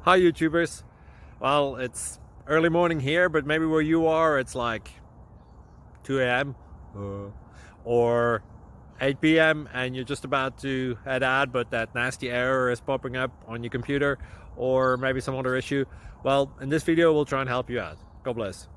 Hi YouTubers. Well, it's early morning here, but maybe where you are it's like 2 a.m. or 8 p.m. and you're just about to head out, but that nasty error is popping up on your computer, or maybe some other issue. Well, in this video we'll try and help you out. God bless.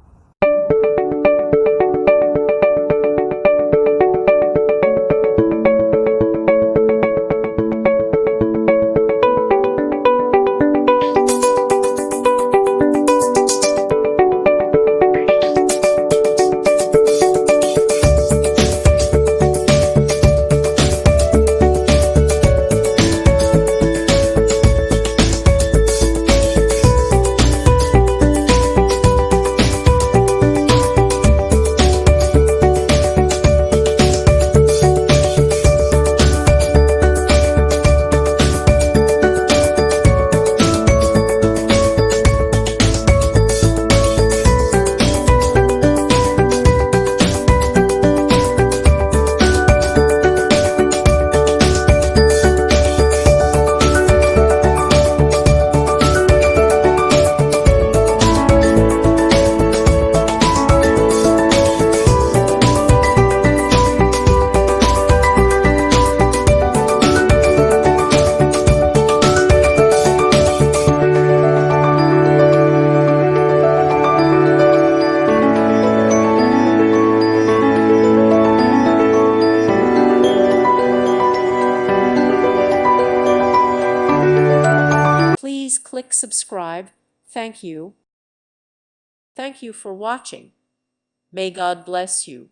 Please click subscribe. Thank you. Thank you for watching. May God bless you.